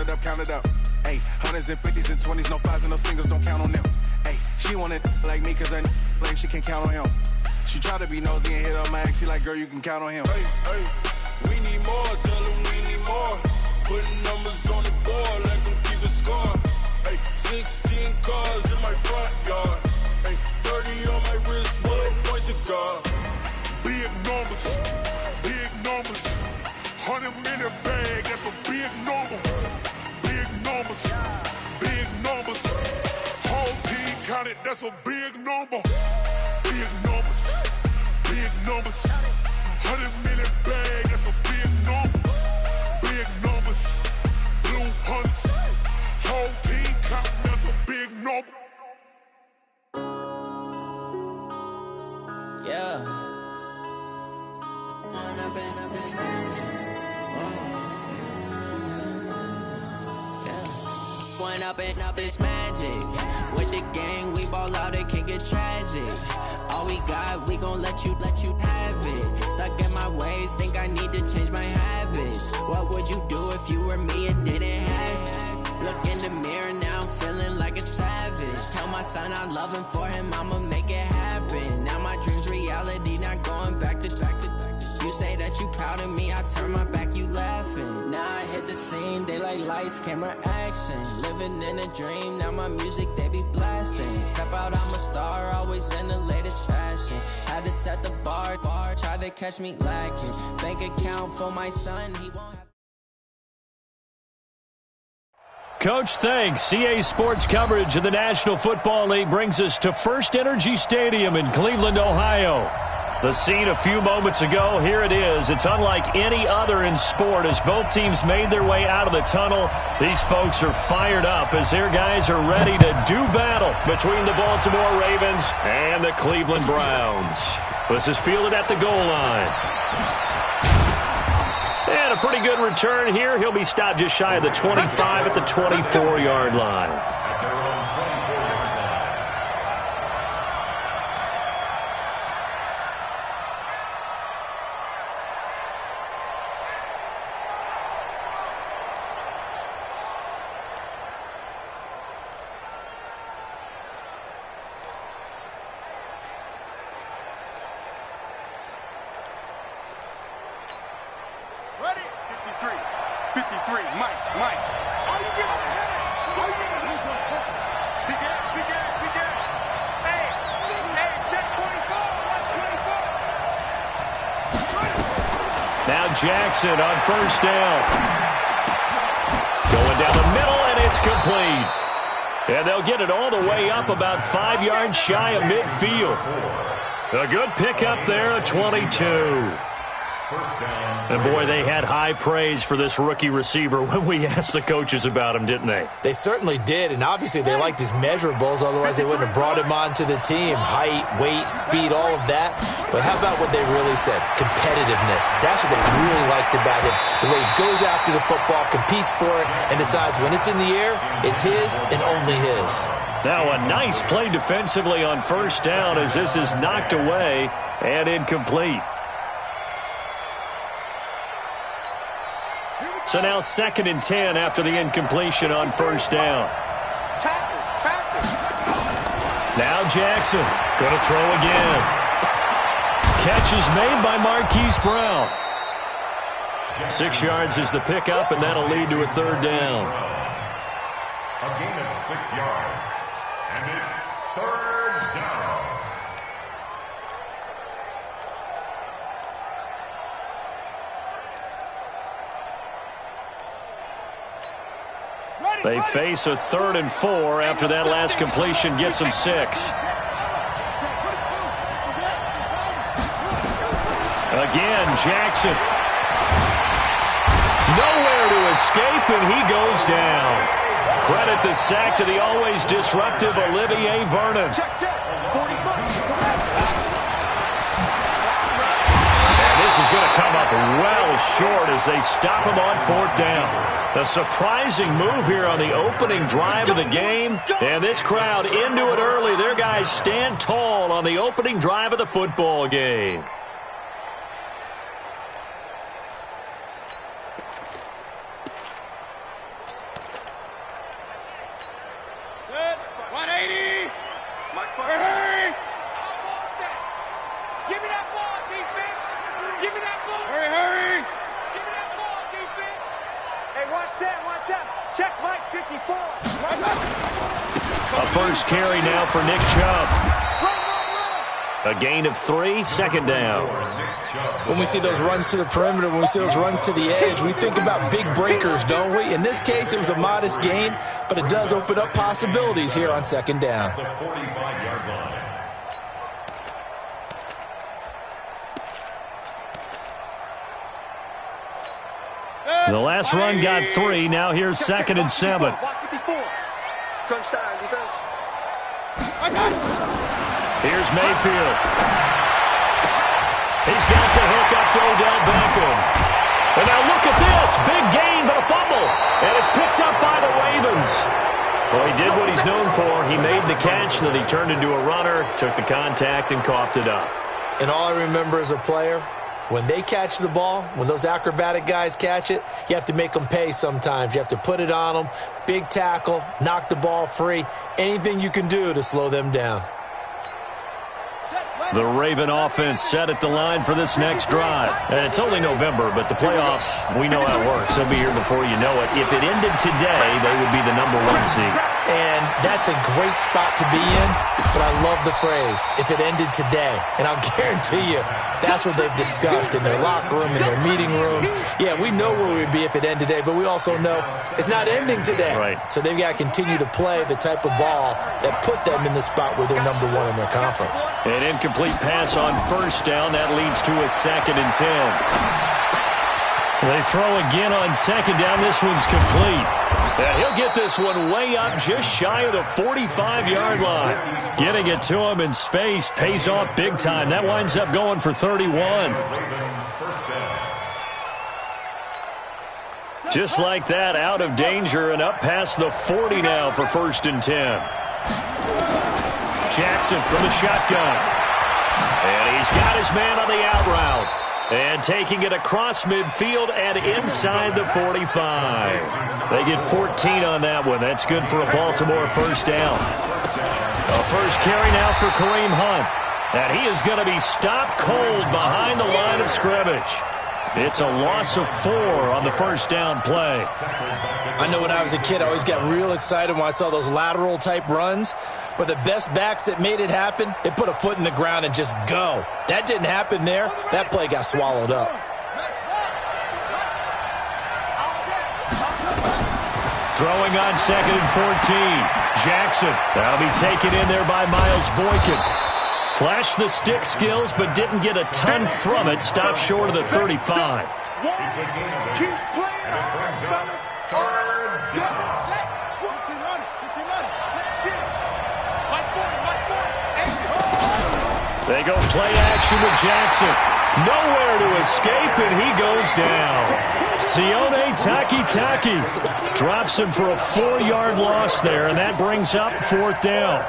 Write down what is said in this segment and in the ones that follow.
it up, count it up. Hey, hundreds and fifties and 20s, no fives and no singles, don't count on them. Hey, she wanted like me cause her like she can't count on him. She try to be nosy and hit up my ex, she like, girl, you can count on him. Hey, we need more, tell them we need more. Putting numbers on the board, let them keep the score. Hey, 16 cars in my front yard. Hey, 30 on my wrist, one point to guard. Big numbers, 100 million bag, that's a big number. Big numbers, whole team counted, that's a big number. Big numbers, 100 million bag, that's a big number. Big numbers, blue hunts, whole team counting, that's a big number. Yeah. Going up and up is magic. With the gang, we ball out, it can get tragic. All we got, we gon' let you have it. Stuck in my ways, think I need to change my habits. What would you do if you were me and didn't have it? Look in the mirror now, I'm feeling like a savage. Tell my son I love him, for him I'ma make it happen. Now my dream's reality, not going back to. You say that you proud of me, I turn my back, you laughing. Now I hit the scene, daylight lights, camera action. Living in a dream, now my music, they be blasting. Step out, I'm a star, always in the latest fashion. Had to set the bar, try to catch me lacking. Bank account for my son, he won't have... Coach, thanks. CA Sports coverage of the National Football League brings us to First Energy Stadium in Cleveland, Ohio. The scene a few moments ago, here it is. It's unlike any other in sport as both teams made their way out of the tunnel. These folks are fired up as their guys are ready to do battle between the Baltimore Ravens and the Cleveland Browns. This is fielded at the goal line. And a pretty good return here. He'll be stopped just shy of the 25 at the 24-yard line. Jackson on first down. Going down the middle, and it's complete. And they'll get it all the way up about 5 yards shy of midfield. A good pickup there at 22. And, boy, they had high praise for this rookie receiver when we asked the coaches about him, didn't they? They certainly did, and obviously they liked his measurables, otherwise they wouldn't have brought him onto the team. Height, weight, speed, all of that. But how about what they really said? Competitiveness. That's what they really liked about him. The way he goes after the football, competes for it, and decides when it's in the air, it's his and only his. Now a nice play defensively on first down as this is knocked away and incomplete. So now 2nd and 10 after the incompletion on first down. Now Jackson going to throw again. Catch is made by Marquise Brown. 6 yards is the pickup, and that'll lead to a 3rd down. A gain of 6 yards, and it's 3rd down. They face a 3rd and 4 after that last completion gets them 6. Again, Jackson. Nowhere to escape, and he goes down. Credit the sack to the always disruptive Olivier Vernon. And this is going to come up well short as they stop him on 4th down. A surprising move here on the opening drive of the game. And this crowd into it early. Their guys stand tall on the opening drive of the football game. Check Mike 54. A first carry now for Nick Chubb. A gain of 3, second down. When we see those runs to the perimeter, when we see those runs to the edge, we think about big breakers, don't we? In this case, it was a modest gain, but it does open up possibilities here on second down. The 45-yard line. The last run got 3. Now here's 2nd and 7. Crunch time, defense. Here's Mayfield. He's got the hook up to Odell Beckham. And now look at this. Big gain, but a fumble. And it's picked up by the Ravens. Well, he did what he's known for. He made the catch, then he turned into a runner, took the contact, and coughed it up. And all I remember as a player, when they catch the ball, when those acrobatic guys catch it, you have to make them pay sometimes. You have to put it on them, big tackle, knock the ball free, anything you can do to slow them down. The Raven offense set at the line for this next drive. And it's only November, but the playoffs, we know how it works. They'll be here before you know it. If it ended today, they would be the #1 seed. And that's a great spot to be in, but I love the phrase, if it ended today. And I'll guarantee you, that's what they've discussed in their locker room, in their meeting rooms. Yeah, we know where we'd be if it ended today, but we also know it's not ending today. Right. So they've got to continue to play the type of ball that put them in the spot where they're #1 in their conference. An incomplete pass on first down. That leads to a 2nd and 10. They throw again on second down. This one's complete. And he'll get this one way up just shy of the 45-yard line. Getting it to him in space pays off big time. That winds up going for 31. Just like that, out of danger and up past the 40 now for 1st and 10. Jackson from the shotgun. And he's got his man on the out route. And taking it across midfield and inside the 45. They get 14 on that one. That's good for a Baltimore first down. A first carry now for Kareem Hunt. And he is going to be stopped cold behind the line of scrimmage. It's a loss of 4 on the first down play. I know when I was a kid, I always got real excited when I saw those lateral type runs. But the best backs that made it happen, they put a foot in the ground and just go. That didn't happen there. That play got swallowed up. Throwing on 2nd and 14. Jackson. That'll be taken in there by Miles Boykin. Flashed the stick skills, but didn't get a ton from it. Stopped short of the 35. They go play action with Jackson. Nowhere to escape, and he goes down. Sione Takitaki drops him for a 4-yard loss there, and that brings up 4th down.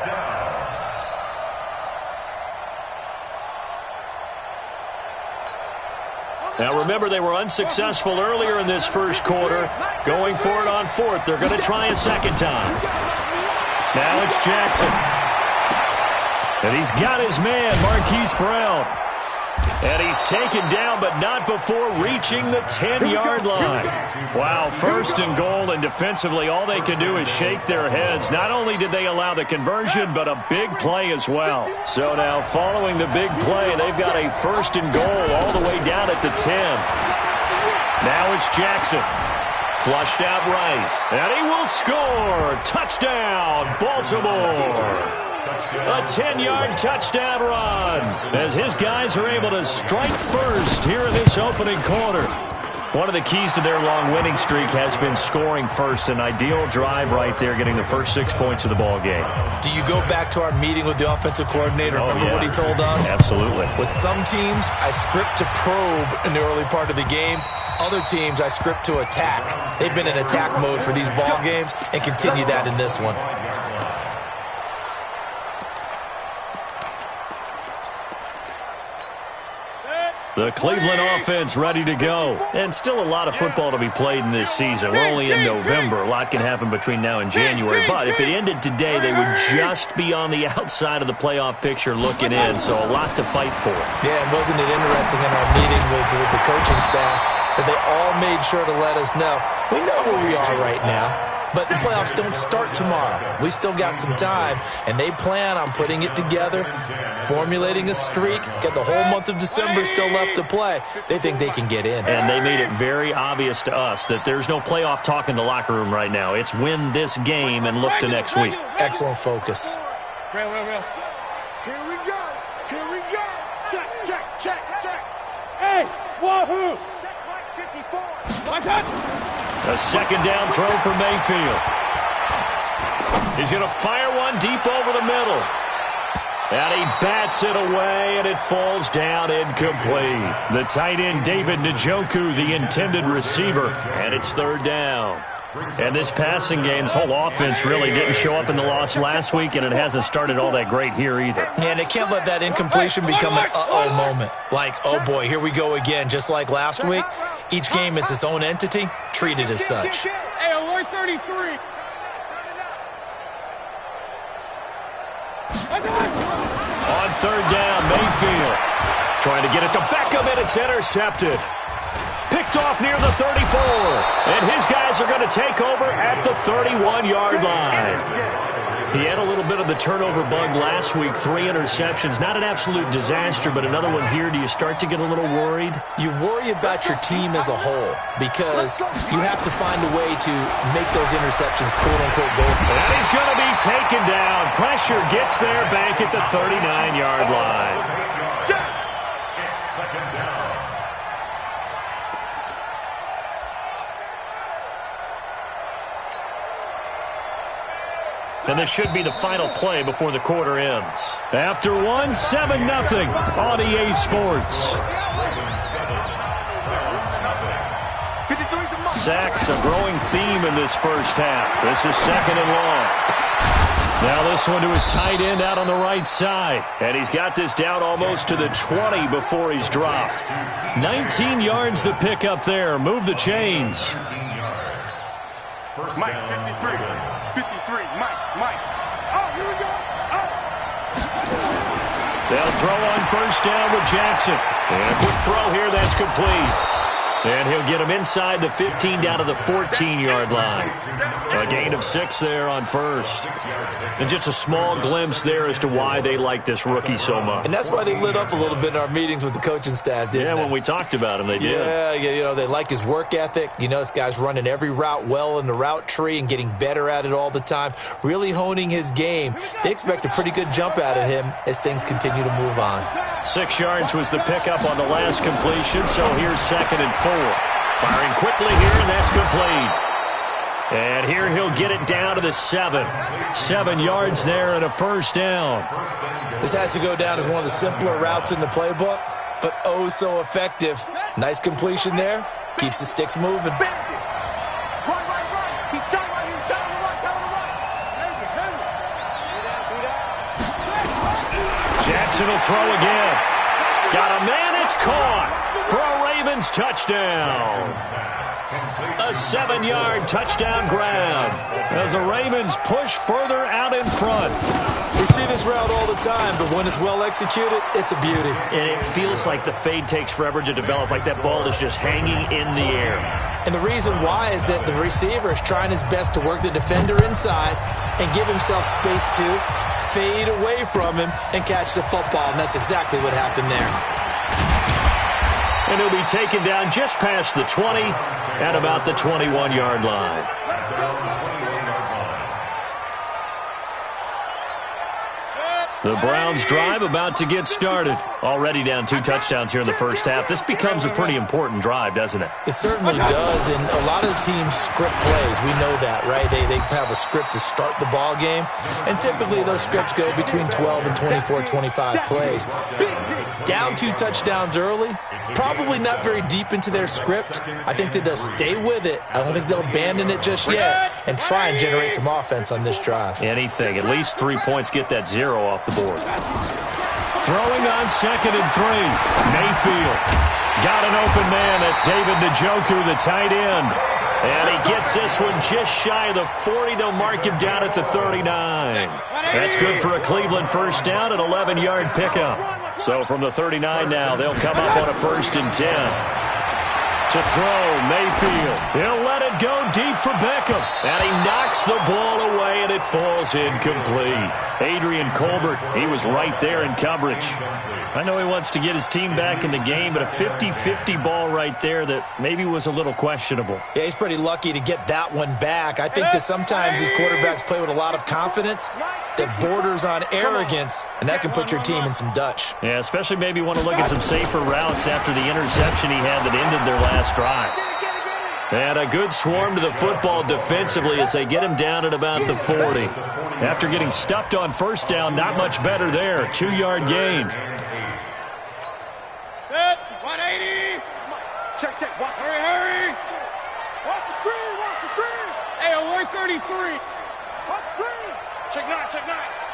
Now remember, they were unsuccessful earlier in this first quarter. Going for it on 4th. They're going to try a second time. Now it's Jackson. And he's got his man, Marquise Brown. And he's taken down, but not before reaching the 10-yard line. Wow, 1st and goal, and defensively, all they can do is shake their heads. Not only did they allow the conversion, but a big play as well. So now, following the big play, they've got a 1st and goal all the way down at the 10. Now it's Jackson. Flushed out right. And he will score. Touchdown, Baltimore. A 10-yard touchdown run as his guys are able to strike first here in this opening quarter. One of the keys to their long winning streak has been scoring first. An ideal drive right there, getting the first 6 points of the ball game. Do you go back to our meeting with the offensive coordinator? Remember what he told us? Absolutely. With some teams, I script to probe in the early part of the game. Other teams, I script to attack. They've been in attack mode for these ball games and continue that in this one. The Cleveland offense ready to go. And still a lot of football to be played in this season. We're only in November. A lot can happen between now and January. But if it ended today, they would just be on the outside of the playoff picture looking in. So a lot to fight for. Yeah, and wasn't it interesting in our meeting with the coaching staff? that they all made sure to let us know. We know where we are right now, but the playoffs don't start tomorrow. We still got some time, and they plan on putting it together, formulating a streak, got the whole month of December still left to play. They think they can get in. And they made it very obvious to us that there's no playoff talk in the locker room right now. It's win this game and look to next week. Excellent focus. Here we go. Here we go. Check, check, check, check. Hey, wahoo. Check point 54. Watch out. A second down throw for Mayfield. He's going to fire one deep over the middle. And he bats it away, and it falls down incomplete. The tight end, David Njoku, the intended receiver, and it's third down. And this passing game's whole offense really didn't show up in the loss last week, and it hasn't started all that great here either. And they can't let that incompletion become an uh-oh moment. Like, oh boy, here we go again. Just like last week, each game is its own entity, treated as such. Hey, alert 33. On third down, Mayfield trying to get it to Beckham, and it's intercepted. Picked off near the 34, and his guys are going to take over at the 31-yard line. He had a little bit of the turnover bug last week, 3 interceptions. Not an absolute disaster, but another one here. Do you start to get a little worried? You worry about your team as a whole because you have to find a way to make those interceptions quote-unquote go. And he's going to be taken down. Pressure gets there back at the 39-yard line. Second down. And this should be the final play before the quarter ends. After one, 7-0 on EA Sports. Sacks, a growing theme in this first half. This is second and long. Now this one to his tight end out on the right side. And he's got this down almost to the 20 before he's dropped. 19 yards to pick up there. Move the chains. Mike, 53. 53, Mike. Oh, here we go. Oh. They'll throw on first down with Jackson. And a quick throw here, that's complete. And he'll get him inside the 15 down to the 14-yard line. A gain of 6 there on first. And just a small glimpse there as to why they like this rookie so much. And that's why they lit up a little bit in our meetings with the coaching staff, didn't they? When we talked about him, they did. Yeah, you know, they like his work ethic. You know, this guy's running every route well in the route tree and getting better at it all the time, really honing his game. They expect a pretty good jump out of him as things continue to move on. 6 yards was the pickup on the last completion, so here's second and 4. Firing quickly here, and that's complete. And here he'll get it down to the 7. 7 yards there and a first down. This has to go down as one of the simpler routes in the playbook, but oh so effective. Nice completion there. Keeps the sticks moving. Jackson will throw again. Got a man, it's caught for a Ravens touchdown. A 7-yard touchdown grab as the Ravens push further out in front. We see this route all the time, but when it's well executed, it's a beauty. And it feels like the fade takes forever to develop, like that ball is just hanging in the air. And the reason why is that the receiver is trying his best to work the defender inside and give himself space to fade away from him and catch the football, and that's exactly what happened there. And he'll be taken down just past the 20 at about the 21-yard line. The Browns drive about to get started. Already down 2 touchdowns here in the first half. This becomes a pretty important drive, doesn't it? It certainly does, and a lot of teams script plays. We know that, right? They have a script to start the ball game, and typically those scripts go between 12 and 24, 25 plays. Down 2 touchdowns early, probably not very deep into their script. I think that they'll stay with it. I don't think they'll abandon it just yet and try and generate some offense on this drive. Anything. At least 3 points, get that 0 off the board. Throwing on second and 3. Mayfield got an open man. That's David Njoku, the tight end. And he gets this one just shy of the 40. They'll mark him down at the 39. That's good for a Cleveland first down, an 11-yard pickup. So from the 39 now, they'll come up on a 1st and 10. To To throw, Mayfield. He'll let it go deep for Beckham. And he knocks the ball away, and it falls incomplete. Adrian Colbert, he was right there in coverage. I know he wants to get his team back in the game, but a 50-50 ball right there that maybe was a little questionable. Yeah, he's pretty lucky to get that one back. I think that sometimes these quarterbacks play with a lot of confidence that borders on arrogance, and that can put your team in some Dutch. Yeah, especially maybe want to look at some safer routes after the interception he had that ended their last drive. And a good swarm to the football defensively as they get him down at about the 40. After getting stuffed on first down, not much better there. 2-yard gain. Set, 180. Check, watch, hurry. Watch the screen. Hey, we're 33. Watch the screen. Check nine.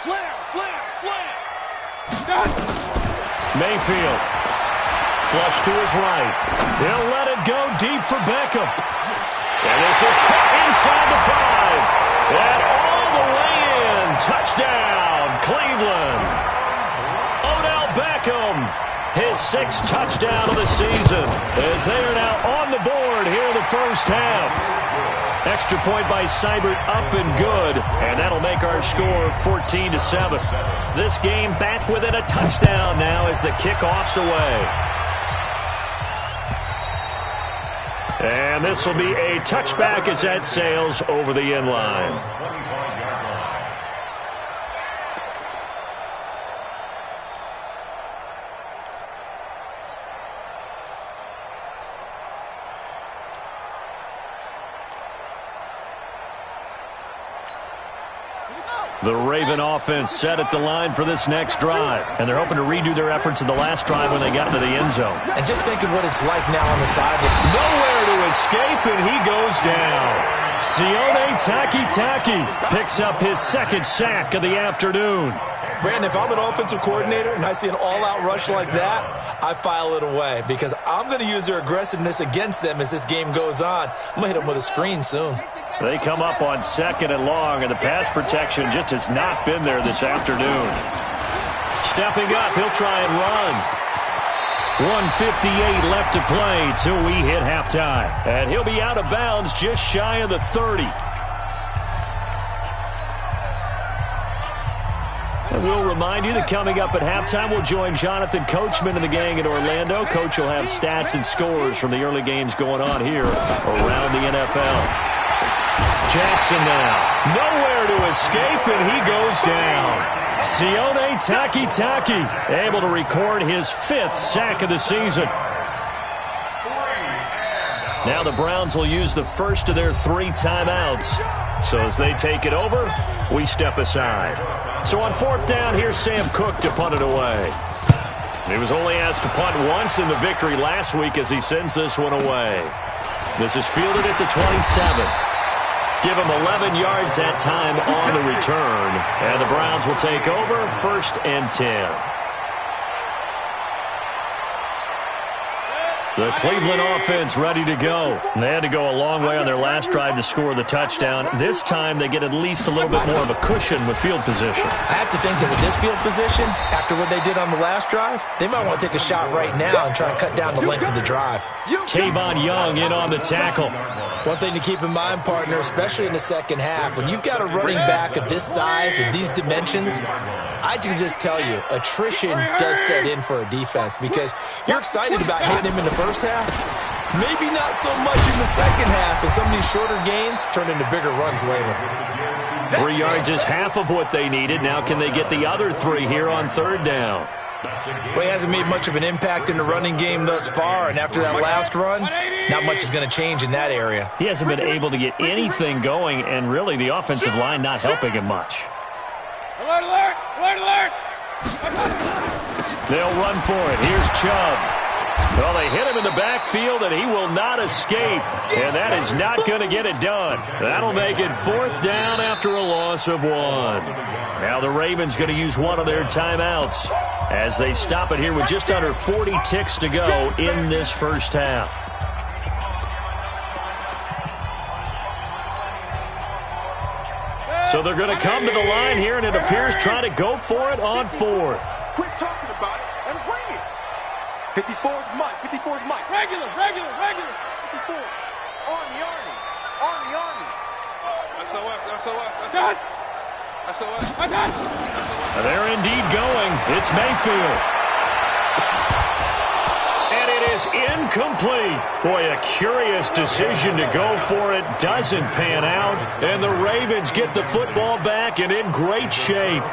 Slam. Done. Mayfield. Flush to his right. He'll let it go deep for Beckham. And this is caught inside the 5. And all the way in. Touchdown, Cleveland. Odell Beckham. His 6th touchdown of the season as they are now on the board here in the first half. Extra point by Seibert up and good, and that'll make our score 14-7. This game back within a touchdown now as the kickoff's away. And this will be a touchback as that sails over the end line. The Raven offense set at the line for this next drive, and they're hoping to redo their efforts in the last drive when they got into the end zone. And just think of what it's like now on the sideline. Nowhere to escape, and he goes down. Sione Takitaki picks up his 2nd sack of the afternoon. Brandon, if I'm an offensive coordinator and I see an all-out rush like that, I file it away because I'm going to use their aggressiveness against them as this game goes on. I'm going to hit them with a screen soon. They come up on 2nd and long, and the pass protection just has not been there this afternoon. Stepping up, he'll try and run. 1:58 left to play till we hit halftime. And he'll be out of bounds just shy of the 30. And we'll remind you that coming up at halftime, we'll join Jonathan Coachman and the gang in Orlando. Coach will have stats and scores from the early games going on here around the NFL. Jackson now. Nowhere to escape, and he goes down. Sione Takitaki able to record his 5th sack of the season. Now the Browns will use the first of their 3 timeouts. So as they take it over, we step aside. So on 4th down, here's Sam Cook to punt it away. He was only asked to punt once in the victory last week as he sends this one away. This is fielded at the 27. Give him 11 yards that time on the return. And the Browns will take over 1st and 10. The Cleveland offense ready to go. They had to go a long way on their last drive to score the touchdown. This time they get at least a little bit more of a cushion with field position. I have to think that with this field position, after what they did on the last drive, they might want to take a shot right now and try and cut down the length of the drive. Tavon Young in on the tackle. One thing to keep in mind, partner, especially in the second half, when you've got a running back of this size and these dimensions, I can just tell you, attrition does set in for a defense because you're excited about hitting him in the first half. Maybe not so much in the second half, and some of these shorter gains turn into bigger runs later. 3 yards is half of what they needed. Now can they get the other 3 here on 3rd down? Well, he hasn't made much of an impact in the running game thus far, and after that last run, not much is going to change in that area. He hasn't been able to get anything going, and really the offensive line not helping him much. Alert, alert, alert, alert. They'll run for it. Here's Chubb. Well, they hit him in the backfield, and he will not escape. And that is not going to get it done. That'll make it 4th down after a loss of 1. Now the Ravens going to use one of their timeouts as they stop it here with just under 40 ticks to go in this first half. So they're going to come to the line here, and it appears trying to go for it on 4th. Quit talking about it and bring it. 54's Mike. 54's Mike. Regular. Army. SOS. They're indeed going. It's Mayfield. And it is incomplete. Boy, a curious decision to go for it. Doesn't pan out. And the Ravens get the football back and in great shape.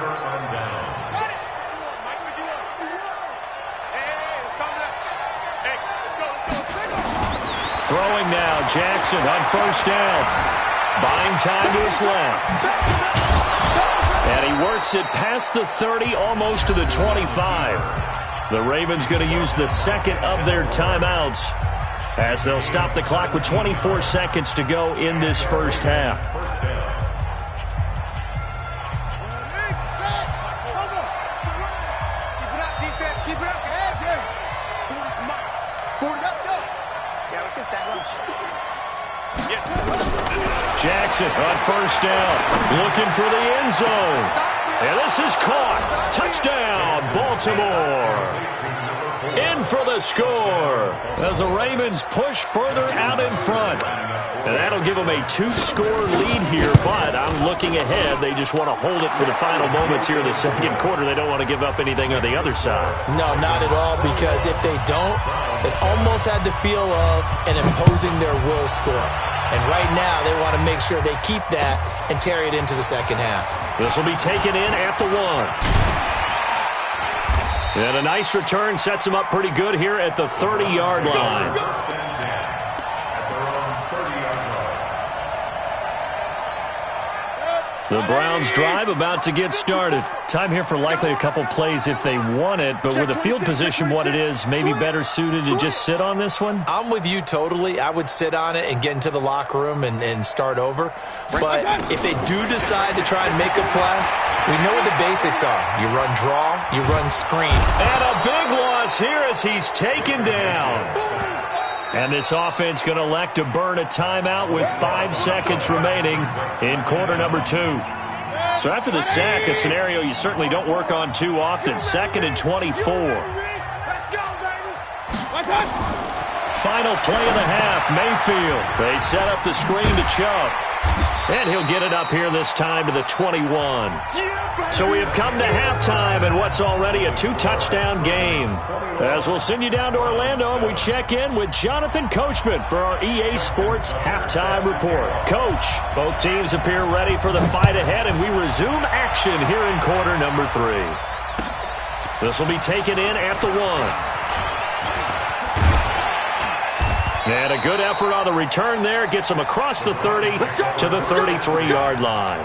Throwing now, Jackson on first down. Buying time to his left. And he works it past the 30, almost to the 25. The Ravens going to use the second of their timeouts as they'll stop the clock with 24 seconds to go in this first half. Jackson on first down, looking for the end zone. And this is caught. Touchdown, Baltimore. In for the score as the Ravens push further out in front. And that'll give them a 2-score lead here, but I'm looking ahead. They just want to hold it for the final moments here in the second quarter. They don't want to give up anything on the other side. No, not at all, because if they don't, it almost had the feel of an imposing their will score. And right now, they want to make sure they keep that and carry it into the second half. This will be taken in at the 1. And a nice return sets them up pretty good here at the 30-yard line. The Browns drive about to get started. Time here for likely a couple plays if they want it, but with the field position what it is, maybe better suited to just sit on this one? I'm with you totally. I would sit on it and get into the locker room and start over. But if they do decide to try and make a play, we know what the basics are. You run draw, you run screen. And a big loss here as he's taken down. And this offense going to elect to burn a timeout with 5 seconds remaining in quarter number 2. So after the sack, a scenario you certainly don't work on too often. 2nd and 24. Final play of the half, Mayfield. They set up the screen to Chubb. And he'll get it up here this time to the 21. So we have come to halftime in what's already a 2-touchdown game. As we'll send you down to Orlando, and we check in with Jonathan Coachman for our EA Sports Halftime Report. Coach, both teams appear ready for the fight ahead, and we resume action here in quarter number 3. This will be taken in at the 1. And a good effort on the return there. Gets them across the 30 to the 33-yard line.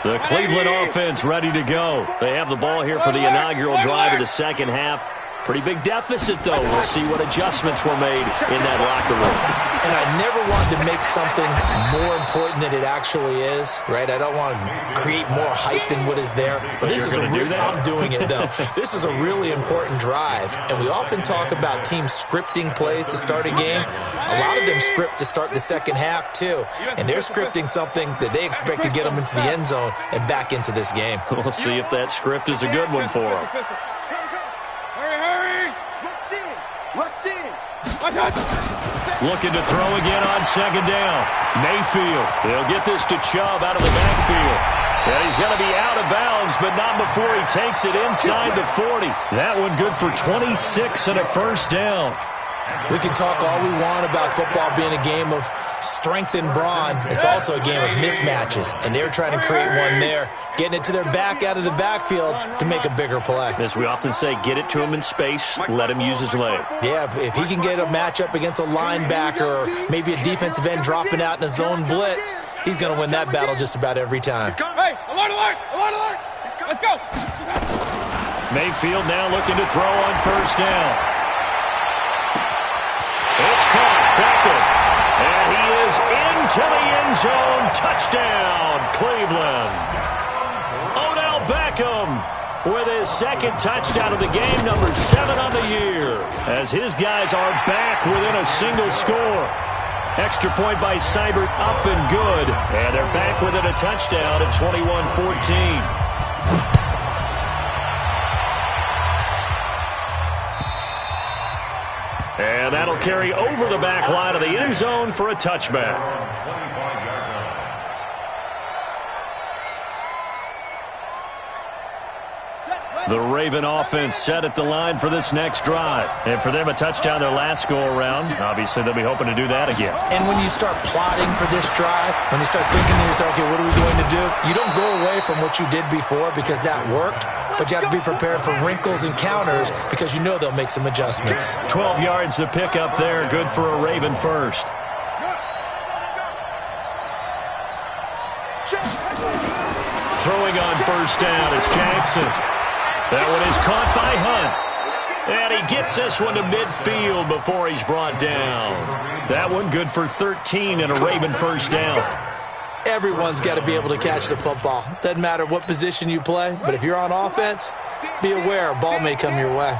The Cleveland offense ready to go. They have the ball here for the inaugural drive of the second half. Pretty big deficit, though. We'll see what adjustments were made in that locker room. And I never wanted to make something more important than it actually is, right? I don't want to create more hype than what is there. But this is I'm doing it, though. This is a really important drive. And we often talk about teams scripting plays to start a game. A lot of them script to start the second half, too. And they're scripting something that they expect to get them into the end zone and back into this game. We'll see if that script is a good one for them. Looking to throw again on second down. Mayfield. They'll get this to Chubb out of the backfield. And he's going to be out of bounds, but not before he takes it inside the 40. That one good for 26 and a first down. We can talk all we want about football being a game of strength and brawn. It's also a game of mismatches, and they're trying to create one there, getting it to their back out of the backfield to make a bigger play. As we often say, get it to him in space, let him use his leg. Yeah, if he can get a matchup against a linebacker or maybe a defensive end dropping out in a zone blitz, he's going to win that battle just about every time. Hey, alert, alert, alert, alert. Let's go. Mayfield now looking to throw on first down. It's caught. Beckham. And he is into the end zone. Touchdown, Cleveland. Odell Beckham with his second touchdown of the game, number 7 on the year, as his guys are back within a single score. Extra point by Seibert up and good. And they're back within a touchdown at 21-14. That'll carry over the back line of the end zone for a touchback. The Raven offense set at the line for this next drive. And for them, a touchdown their last go-around. Obviously, they'll be hoping to do that again. And when you start plotting for this drive, when you start thinking to yourself, okay, what are we going to do? You don't go away from what you did before because that worked, but you have to be prepared for wrinkles and counters because you know they'll make some adjustments. 12 yards to pick up there. Good for a Raven first. Throwing on first down, it's Jackson. That one is caught by Hunt. And he gets this one to midfield before he's brought down. That one good for 13 and a Raven first down. Everyone's got to be able to catch the football. Doesn't matter what position you play, but if you're on offense, be aware a ball may come your way.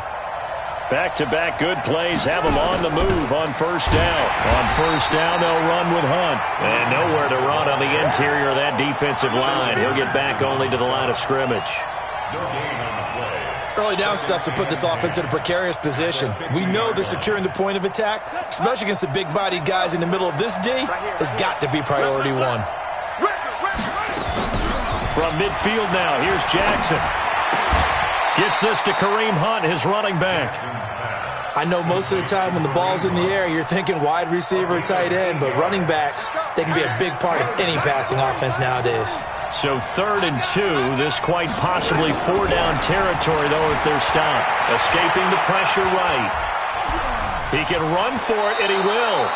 Back-to-back good plays have them on the move on first down. On first down, they'll run with Hunt. And nowhere to run on the interior of that defensive line. He'll get back only to the line of scrimmage. No gain on the play. Early down stuff to put this offense in a precarious position. We know that securing the point of attack, especially against the big-bodied guys in the middle of this D, has got to be priority one. From midfield now, here's Jackson. Gets this to Kareem Hunt, his running back. I know most of the time when the ball's in the air, you're thinking wide receiver, tight end, but running backs, they can be a big part of any passing offense nowadays. So 3rd and 2, this quite possibly 4-down territory, though, if they're stopped. Escaping the pressure right. He can run for it, and he will.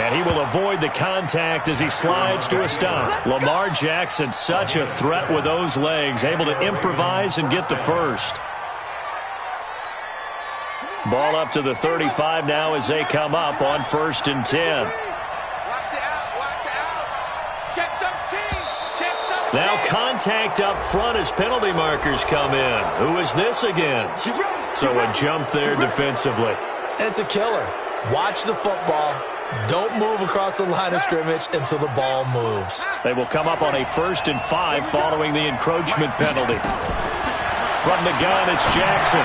And he will avoid the contact as he slides to a stop. Lamar Jackson, such a threat with those legs, able to improvise and get the first. Ball up to the 35 now as they come up on 1st and 10. Now contact up front as penalty markers come in. Who is this against? So a jump there defensively. And it's a killer. Watch the football. Don't move across the line of scrimmage until the ball moves. They will come up on a 1st and 5 following the encroachment penalty. From the gun, it's Jackson.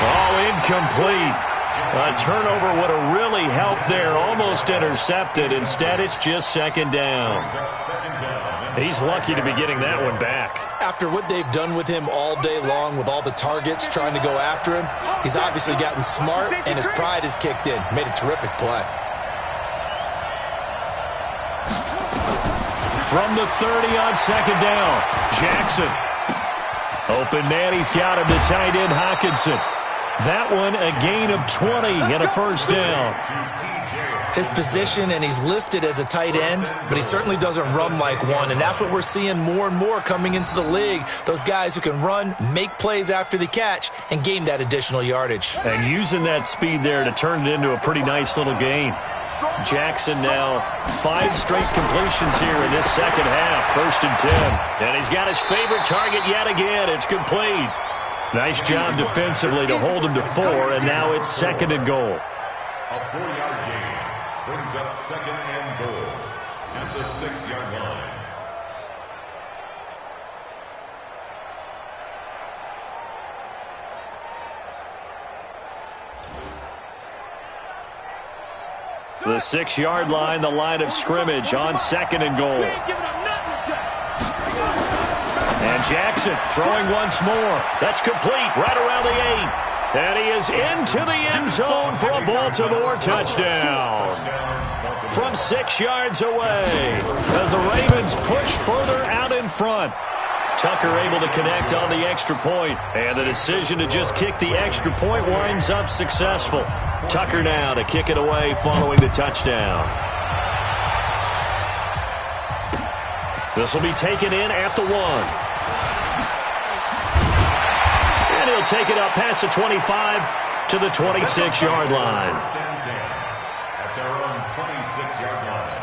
Oh, incomplete. A turnover would have really helped there. Almost intercepted. Instead, it's just 2nd down. He's lucky to be getting that one back. After what they've done with him all day long with all the targets trying to go after him, he's obviously gotten smart and his pride has kicked in. Made a terrific play. From the 30 on 2nd down, Jackson. Open man, he's got him to tight end Hockenson. That one a gain of 20 and a first down. His position, and he's listed as a tight end, but he certainly doesn't run like one, and that's what we're seeing more and more coming into the league. Those guys who can run, make plays after the catch, and gain that additional yardage. And using that speed there to turn it into a pretty nice little gain. Jackson now 5 straight completions here in this 2nd half, 1st and 10. And he's got his favorite target yet again. It's complete. Nice job defensively to hold him to 4, and now it's 2nd and goal. A 4-yard gain brings up 2nd and goal at the 6-yard line. The 6-yard line, the line of scrimmage on 2nd and goal. And Jackson throwing once more. That's complete right around the 8. And he is into the end zone for a Baltimore touchdown. From 6 yards away as the Ravens push further out in front. Tucker able to connect on the extra point. And the decision to just kick the extra point winds up successful. Tucker now to kick it away following the touchdown. This will be taken in at the 1. And he'll take it up past the 25 to the 26-yard line. At their own 26-yard line.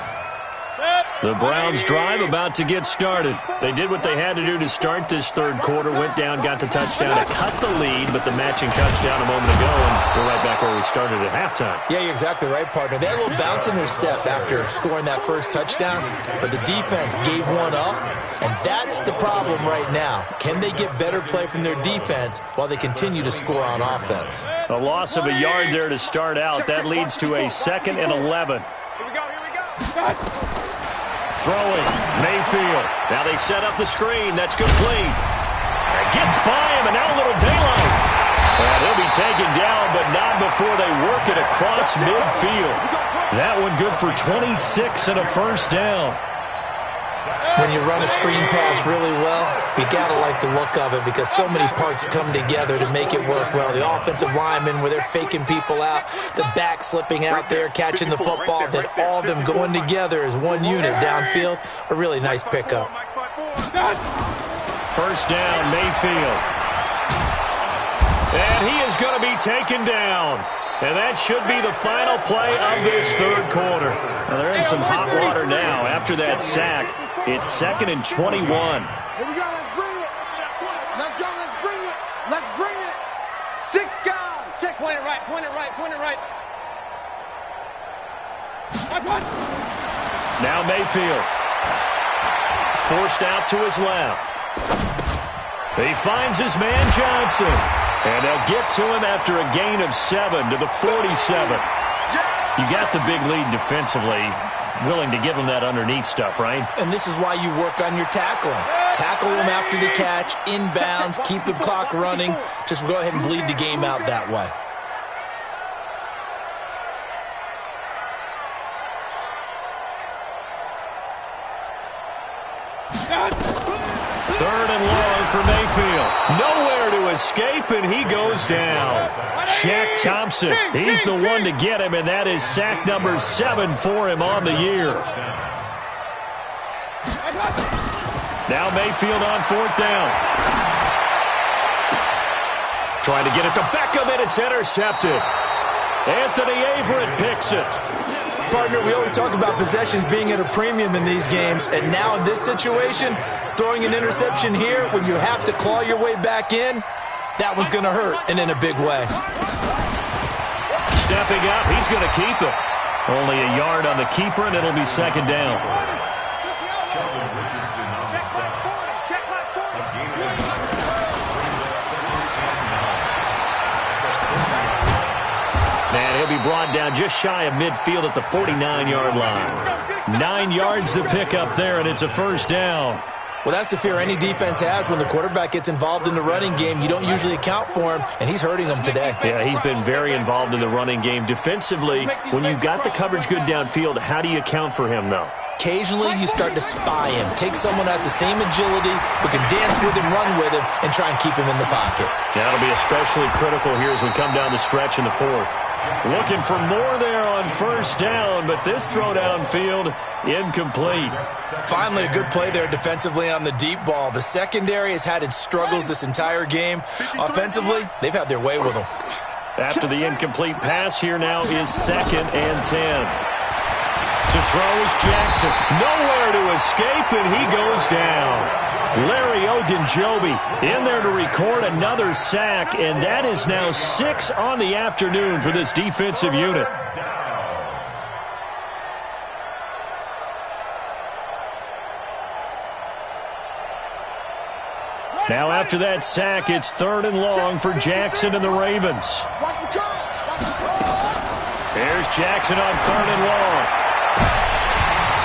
The Browns drive about to get started. They did what they had to do to start this third quarter, went down, got the touchdown to cut the lead, but the matching touchdown a moment ago, and we're right back where we started at halftime. Yeah, you're exactly right, partner. They had a little bounce in their step after scoring that first touchdown, but the defense gave one up, and that's the problem right now. Can they get better play from their defense while they continue to score on offense? A loss of a yard there to start out. That leads to a 2nd and 11. Here we go. Throwing, Mayfield. Now they set up the screen. That's complete. Gets by him, and now a little daylight. And he'll be taken down, but not before they work it across midfield. That one good for 26 and a first down. When you run a screen pass really well, you got to like the look of it because so many parts come together to make it work well. The offensive linemen, where they're faking people out, the back slipping out there, catching the football, then all of them going together as one unit downfield. A really nice pickup. First down, Mayfield. And he is going to be taken down. And that should be the final play of this third quarter. Now they're in some hot water now after that sack. It's 2nd and 21. Here we go, let's bring it. Let's go, let's bring it. Let's bring it. 6 guys. Check, point it right, point it right, point it right. Now Mayfield. Forced out to his left. He finds his man Johnson. And they'll get to him after a gain of 7 to the 47. You got the big lead defensively. Willing to give him that underneath stuff, right? And this is why you work on your tackling. Tackle him after the catch, inbounds, keep the clock running. Just go ahead and bleed the game out that way. Third and long for Mayfield. Nowhere to escape, and he goes down. Shaq Thompson, he's the one to get him, and that is sack number 7 for him on the year. Now Mayfield on 4th down. Trying to get it to Beckham, and it's intercepted. Anthony Averett picks it. Partner, we always talk about possessions being at a premium in these games, and now in this situation, throwing an interception here when you have to claw your way back in, that one's going to hurt, and in a big way. Stepping up, he's going to keep it. Only a yard on the keeper, and it'll be 2nd down. And he'll be brought down just shy of midfield at the 49-yard line. 9 yards to pick up there, and it's a first down. Well, that's the fear any defense has when the quarterback gets involved in the running game. You don't usually account for him, and he's hurting them today. Yeah, he's been very involved in the running game. Defensively, when you've got the coverage good downfield, how do you account for him, though? Occasionally, you start to spy him. Take someone that's the same agility, who can dance with him, run with him, and try and keep him in the pocket. That'll be especially critical here as we come down the stretch in the 4th. Looking for more there on first down, but this throw downfield, incomplete. Finally, a good play there defensively on the deep ball. The secondary has had its struggles this entire game. Offensively, they've had their way with them. After the incomplete pass, here now is 2nd and 10. To throw is Jackson. Nowhere to escape, and he goes down. Larry Ogunjobi in there to record another sack, and that is now 6 on the afternoon for this defensive unit. Now after that sack, it's 3rd and long for Jackson and the Ravens. Here's Jackson on 3rd and long.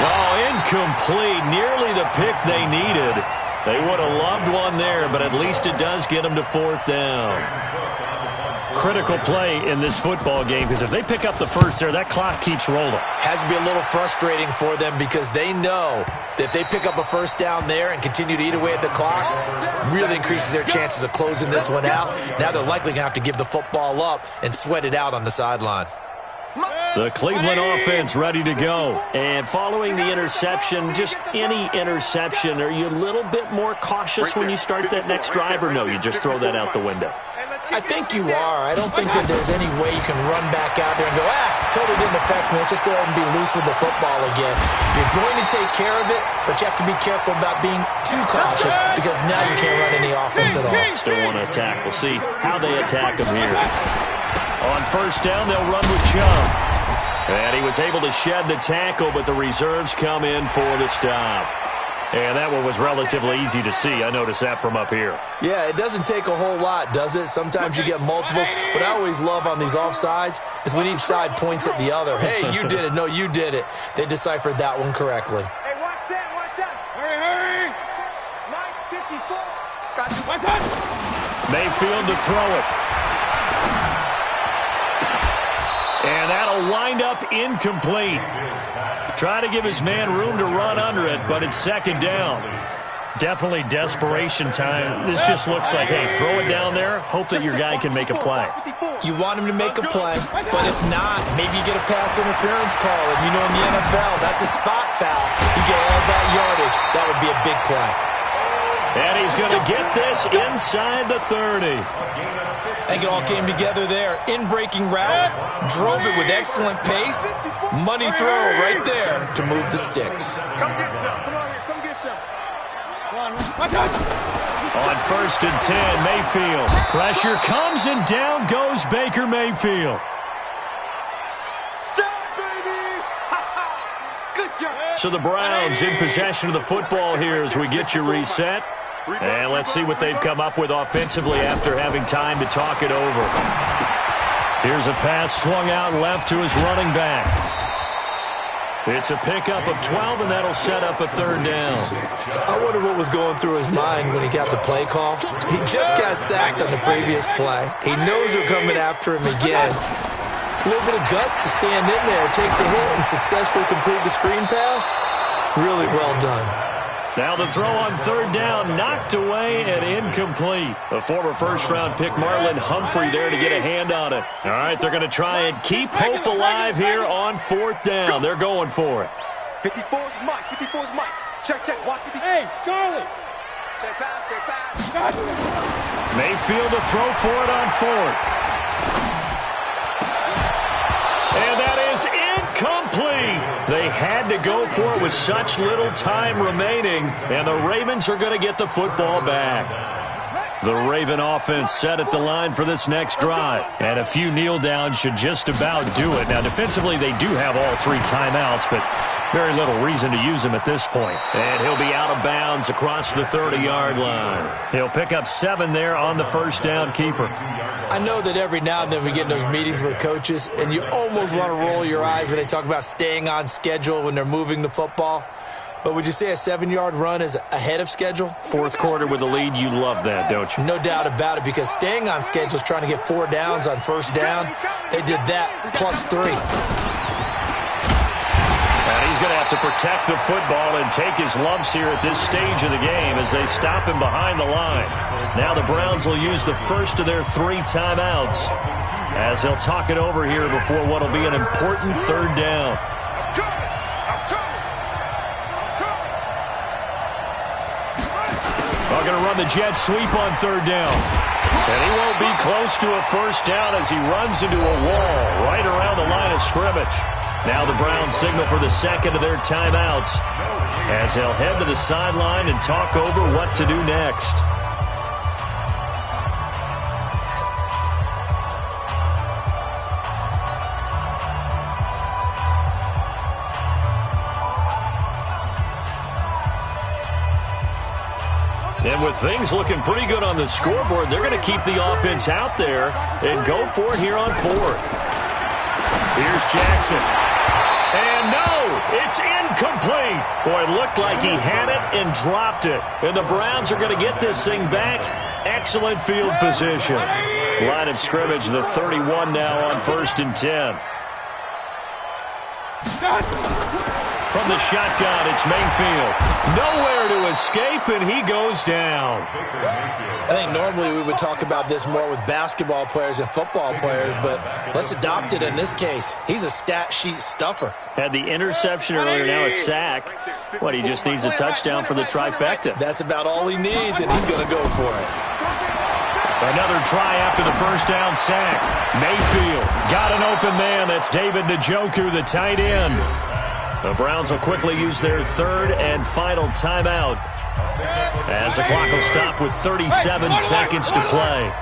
Oh, incomplete. Nearly the pick they needed. They would have loved one there, but at least it does get them to 4th down. Critical play in this football game, because if they pick up the first there, that clock keeps rolling. Has to be a little frustrating for them because they know that if they pick up a first down there and continue to eat away at the clock, really increases their chances of closing this one out. Now they're likely going to have to give the football up and sweat it out on the sideline. The Cleveland offense ready to go. And following the interception, just any interception, are you a little bit more cautious when you start that next drive, or no, you just throw that out the window? I think you are. I don't think that there's any way you can run back out there and go, totally didn't affect me. Let's just go ahead and be loose with the football again. You're going to take care of it, but you have to be careful about being too cautious because now you can't run any offense at all. Still want to attack. We'll see how they attack him here. On first down, they'll run with Chubb. And he was able to shed the tackle, but the reserves come in for the stop. And that one was relatively easy to see. I noticed that from up here. Yeah, it doesn't take a whole lot, does it? Sometimes you get multiples. What I always love on these offsides is when each side points at the other. Hey, you did it. No, you did it. They deciphered that one correctly. Hey, watch that. Hurry. Mike, 54. Got you. One touch. Mayfield to throw it. And that'll wind up incomplete. Try to give his man room to run under it, but it's second down. Definitely desperation time. This just looks like, hey, throw it down there, hope that your guy can make a play. You want him to make a play, but if not, maybe you get a pass interference call. And you know in the NFL, that's a spot foul. You get all that yardage. That would be a big play. And he's going to get this inside the 30. I think it all came together there. In-breaking route, drove it with excellent pace. Money throw right there to move the sticks. Come get some. Come on here. Come get some. On first and 10, Mayfield. Pressure comes and down goes Baker Mayfield. Stop, baby! Good job. So the Browns in possession of the football here as we get you reset. And let's see what they've come up with offensively after having time to talk it over. Here's a pass swung out left to his running back. It's a pickup of 12, and that'll set up a third down. I wonder what was going through his mind when he got the play call. He just got sacked on the previous play. He knows they're coming after him again. A little bit of guts to stand in there, take the hit, and successfully complete the screen pass. Really well done. Now the throw on third down, knocked away and incomplete. A former first-round pick, Marlon Humphrey, there to get a hand on it. All right, they're going to try and keep hope alive here on fourth down. They're going for it. 54's Mike. 54's Mike. Check. Watch 50. Hey, Charlie. Check pass. Mayfield to throw for it on fourth. And that is incomplete. They had to go for it with such little time remaining, and the Ravens are going to get the football back. The Raven offense set at the line for this next drive, and a few kneel downs should just about do it. Now, defensively, they do have all three timeouts, but very little reason to use them at this point. And he'll be out of bounds across the 30-yard line. He'll pick up 7 there on the first down keeper. I know that every now and then we get in those meetings with coaches, and you almost want to roll your eyes when they talk about staying on schedule when they're moving the football. But would you say a 7-yard run is ahead of schedule? Fourth quarter with a lead, you love that, don't you? No doubt about it, because staying on schedule is trying to get 4 downs on first down. They did that plus 3. And he's going to have to protect the football and take his lumps here at this stage of the game as they stop him behind the line. Now the Browns will use the first of their 3 timeouts as they'll talk it over here before what will be an important third down. They're going to run the jet sweep on third down. And he won't be close to a first down as he runs into a wall right around the line of scrimmage. Now the Browns signal for the second of their timeouts as they'll head to the sideline and talk over what to do next. And with things looking pretty good on the scoreboard, they're going to keep the offense out there and go for it here on fourth. Here's Jackson. And no, it's incomplete. Boy, it looked like he had it and dropped it. And the Browns are going to get this thing back. Excellent field position. Line of scrimmage, the 31 now on first and 10. From the shotgun, it's Mayfield. Nowhere to escape, and he goes down. I think normally we would talk about this more with basketball players and football players, but let's adopt it in this case. He's a stat sheet stuffer. Had the interception earlier, now a sack. What, he just needs a touchdown for the trifecta. That's about all he needs, and he's going to go for it. Another try after the first down sack. Mayfield got an open man. That's David Njoku, the tight end. The Browns will quickly use their third and final timeout as the clock will stop with 37 seconds to play.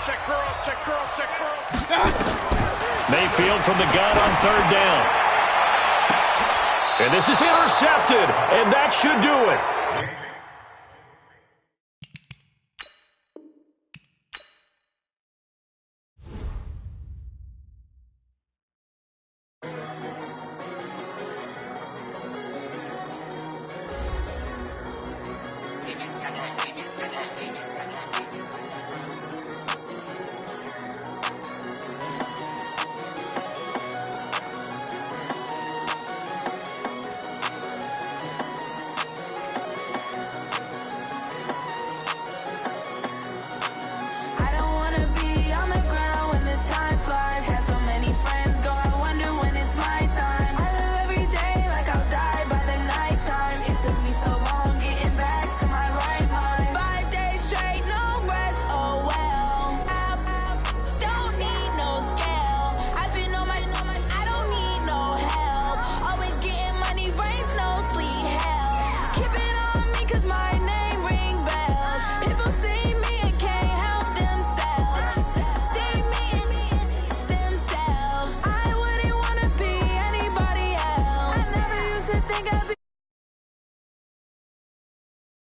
Check girls, check girls, check girls. Mayfield from the gun on third down. And this is intercepted, and that should do it.